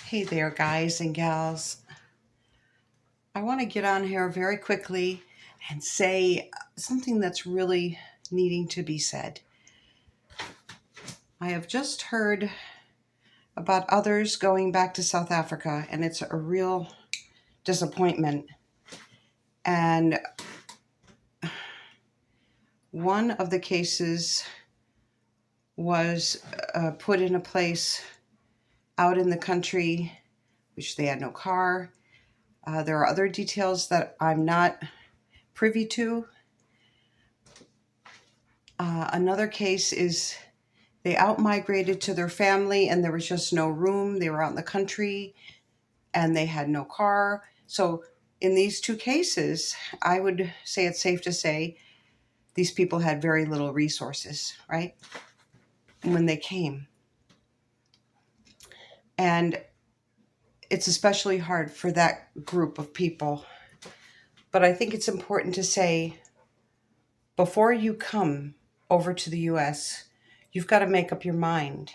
Hey there, guys and gals. I want to get on here very quickly and say something that's really needing to be said. I have just heard about others going back to South Africa, and it's a real disappointment. And one of the cases was put in a place out in the country, which they had no car. There are other details that I'm not privy to. Another case is they outmigrated to their family and there was just no room. They were out in the country and they had no car. So, in these two cases, I would say it's safe to say these people had very little resources, right? When they came. And it's especially hard for that group of people. But I think it's important to say before you come over to the US, you've got to make up your mind.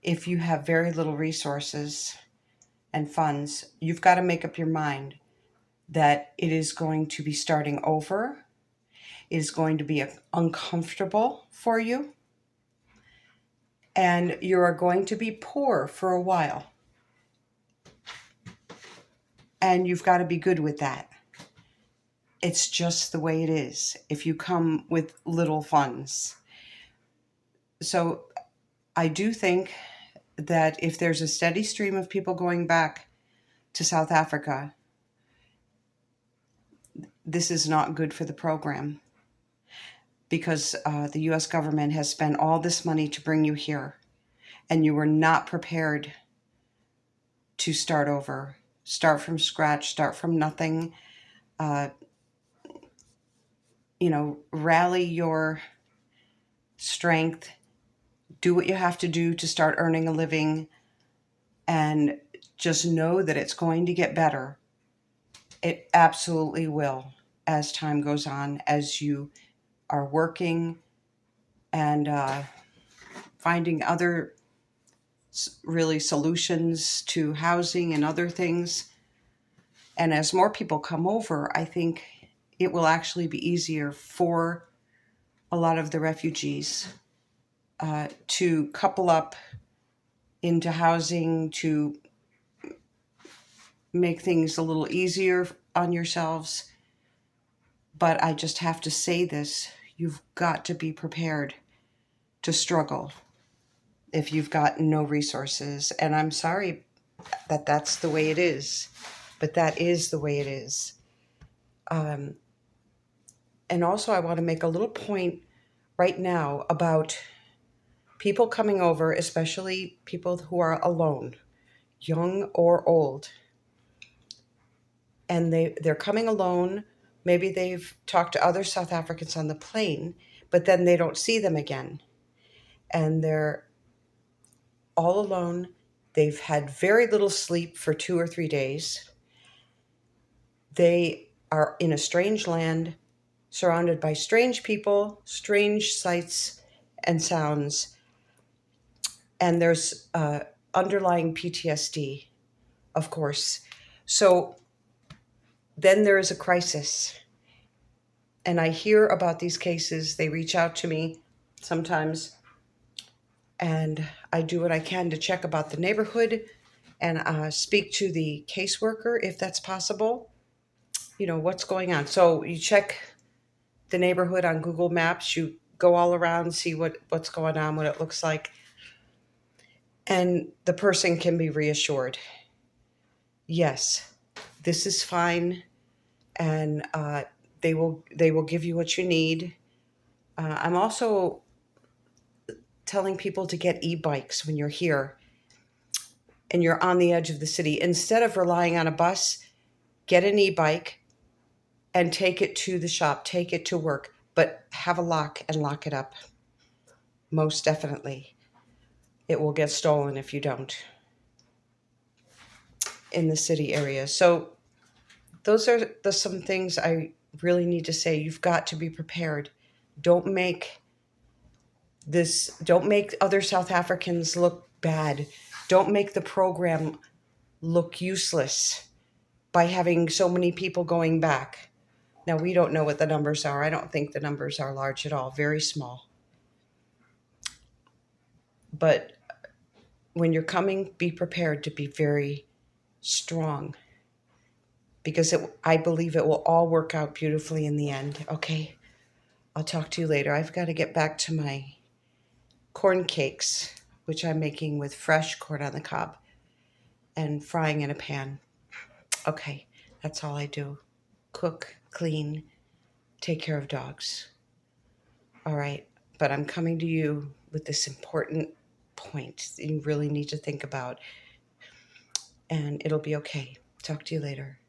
If you have very little resources and funds, you've got to make up your mind that it is going to be starting over. It is going to be uncomfortable for you. And you are going to be poor for a while. And you've got to be good with that. It's just the way it is if you come with little funds. So I do think that if there's a steady stream of people going back to South Africa, this is not good for the program because the US government has spent all this money to bring you here and you were not prepared to start over, start from scratch, start from nothing. Uh, Rally your strength, do what you have to do to start earning a living, and just know that it's going to get better. It absolutely will as time goes on, as you are working and finding other really solutions to housing and other things. And as more people come over, I think it will actually be easier for a lot of the refugees to couple up into housing, to make things a little easier on yourselves. But I just have to say this, you've got to be prepared to struggle if you've got no resources. And I'm sorry that that's the way it is, but that is the way it is. And also I want to make a little point right now about people coming over, especially people who are alone, young or old. And they're coming alone. Maybe they've talked to other South Africans on the plane, but then they don't see them again. And they're all alone. They've had very little sleep for 2 or 3 days. They are in a strange land, surrounded by strange people, strange sights and sounds. And there's underlying PTSD, of course. So then there is a crisis. And I hear about these cases. They reach out to me sometimes. And I do what I can to check about the neighborhood and speak to the caseworker if that's possible. What's going on. So you check the neighborhood on Google Maps. You go all around, see what's going on, what it looks like. And the person can be reassured. Yes, this is fine. And they will give you what you need. I'm also telling people to get e-bikes when you're here and you're on the edge of the city. Instead of relying on a bus, get an e-bike and take it to the shop, take it to work, but have a lock and lock it up. Most definitely. It will get stolen if you don't in the city area. So those are some things I really need to say. You've got to be prepared. Don't make other South Africans look bad Don't make the program look useless by having so many people going back. Now, we don't know what the numbers are. I don't think the numbers are large at all, very small. But when you're coming, be prepared to be very strong because I believe it will all work out beautifully in the end. Okay, I'll talk to you later. I've got to get back to my corn cakes, which I'm making with fresh corn on the cob and frying in a pan. Okay, that's all I do. Cook, clean, take care of dogs. All right, but I'm coming to you with this important point that you really need to think about, and it'll be okay. Talk to you later.